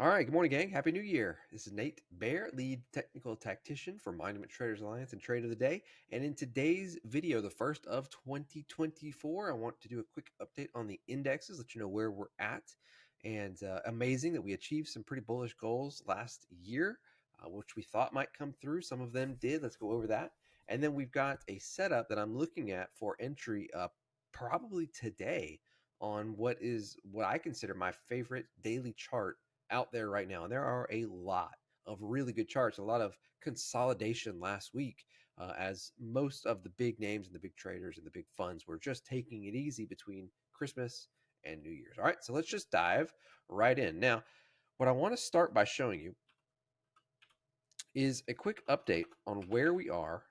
All right, good morning, gang. Happy New Year. This is Nate Bear, lead technical tactician for Monument Traders Alliance and Trade of the Day. And in today's video, the first of 2024, I want to do a quick update on the indexes, let you know where we're at. And amazing that we achieved some pretty bullish goals last year, which we thought might come through. Some of them did. Let's go over that. And then we've got a setup that I'm looking at for entry probably today on what I consider my favorite daily chart out there right now. And there are a lot of really good charts, a lot of consolidation last week, as most of the big names and the big traders and the big funds were just taking it easy between Christmas and New Year's. All right, so let's just dive right in. Now, what I want to start by showing you is a quick update on where we are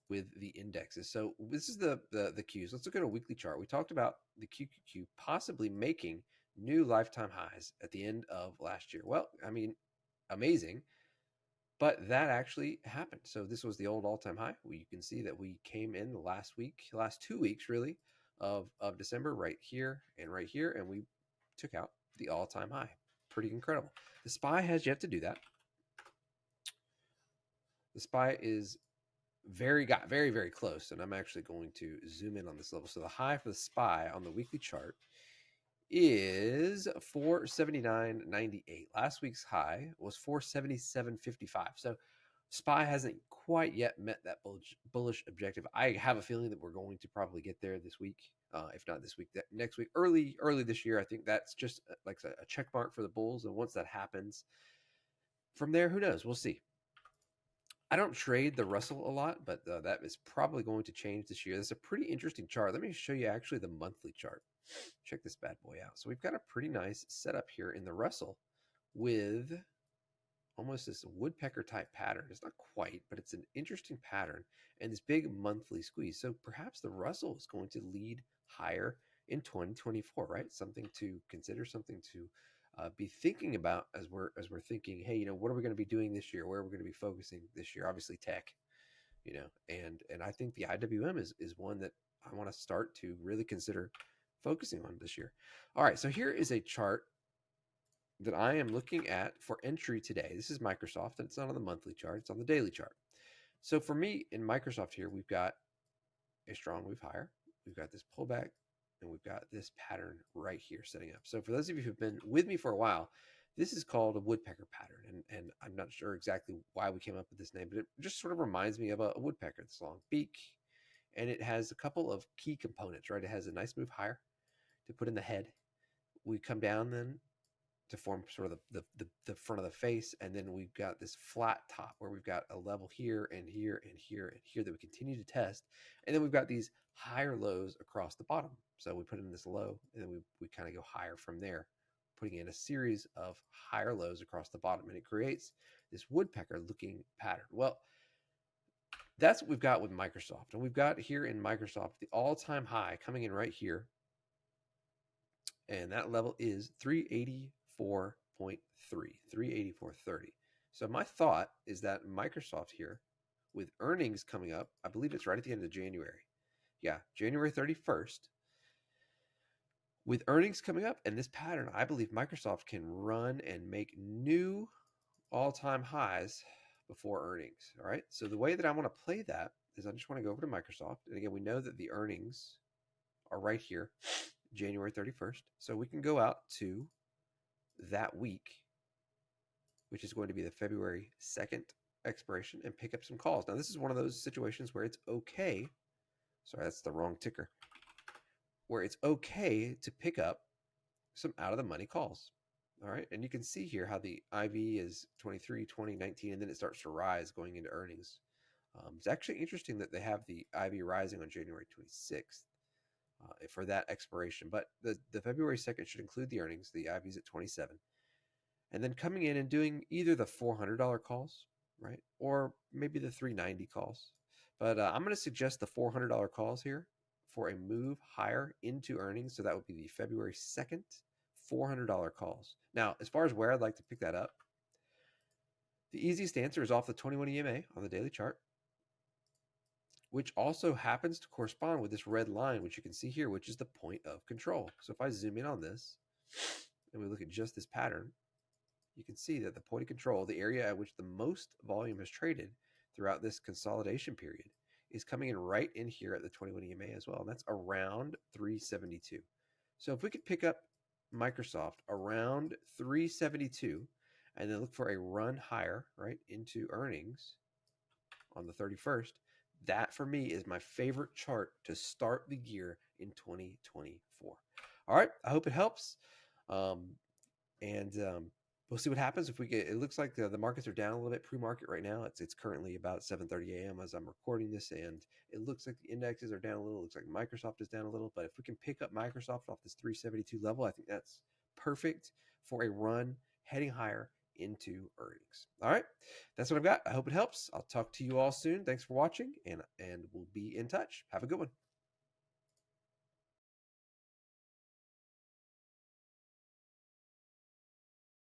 with the indexes. So this is the Qs. Let's look at a weekly chart. We talked about the QQQ possibly making new lifetime highs at the end of last year. Well, I mean, amazing, but that actually happened. So this was the old all-time high. You can see that we came in the last 2 weeks really of December right here, and we took out the all-time high. Pretty incredible. The SPY has yet to do that. The SPY is got very, very close, and I'm actually going to zoom in on this level. So the high for the SPY on the weekly chart is 479.98. Last week's high was 477.55. So SPY hasn't quite yet met that bullish objective. I have a feeling that we're going to probably get there this week. If not this week, next week, early this year. I think that's just like a check mark for the bulls. And once that happens, from there, who knows? We'll see. I don't trade the Russell a lot, but that is probably going to change this year. That's a pretty interesting chart. Let me show you actually the monthly chart. Check this bad boy out. So we've got a pretty nice setup here in the Russell with almost this woodpecker type pattern. It's not quite, but it's an interesting pattern and this big monthly squeeze. So perhaps the Russell is going to lead higher in 2024, right? Something to consider, something to be thinking about as we're thinking, hey, what are we going to be doing this year? Where are we going to be focusing this year? Obviously, tech, and I think the IWM is one that I want to start to really consider focusing on this year. All right, so here is a chart that I am looking at for entry today. This is Microsoft, and it's not on the monthly chart; it's on the daily chart. So for me in Microsoft here, we've got a strong move higher. We've got this pullback, and we've got this pattern right here setting up. So for those of you who've been with me for a while, this is called a woodpecker pattern. And I'm not sure exactly why we came up with this name, but it just sort of reminds me of a woodpecker, this long beak. And it has a couple of key components, right? It has a nice move higher to put in the head. We come down then to form sort of the front of the face. And then we've got this flat top where we've got a level here and here and here and here that we continue to test. And then we've got these higher lows across the bottom. So we put in this low and then we kind of go higher from there, putting in a series of higher lows across the bottom. And it creates this woodpecker looking pattern. Well, that's what we've got with Microsoft. And we've got here in Microsoft the all-time high coming in right here. And that level is 384.3, 384.30. So my thought is that Microsoft here, with earnings coming up, I believe it's right at the end of January. Yeah, January 31st. With earnings coming up and this pattern, I believe Microsoft can run and make new all-time highs before earnings. All right. So the way that I want to play that is I just want to go over to Microsoft. And again, we know that the earnings are right here, January 31st. So we can go out to that week, which is going to be the February 2nd expiration, and pick up some calls. Now, this is one of those situations where it's okay. Sorry, that's the wrong ticker. Where it's okay to pick up some out of the money calls. All right. And you can see here how the IV is 23, 20, 19, and then it starts to rise going into earnings. It's actually interesting that they have the IV rising on January 26th for that expiration. But the February 2nd should include the earnings. The IV's at 27. And then coming in and doing either the $400 calls, right? Or maybe the 390 calls. But I'm going to suggest the $400 calls here for a move higher into earnings. So that would be the February 2nd, $400 calls. Now, as far as where I'd like to pick that up, the easiest answer is off the 21 EMA on the daily chart, which also happens to correspond with this red line, which you can see here, which is the point of control. So if I zoom in on this and we look at just this pattern, you can see that the point of control, the area at which the most volume is traded throughout this consolidation period, is coming in right in here at the 21 EMA as well. And that's around 372. So if we could pick up Microsoft around 372 and then look for a run higher, right, into earnings on the 31st, that for me is my favorite chart to start the year in 2024. All right, I hope it helps. And we'll see what happens if we get. It looks like the markets are down a little bit pre-market right now. It's currently about 7:30 a.m. as I'm recording this, and it looks like the indexes are down a little. It looks like Microsoft is down a little, but if we can pick up Microsoft off this 372 level, I think that's perfect for a run heading higher into earnings. All right, that's what I've got. I hope it helps. I'll talk to you all soon. Thanks for watching, and we'll be in touch. Have a good one.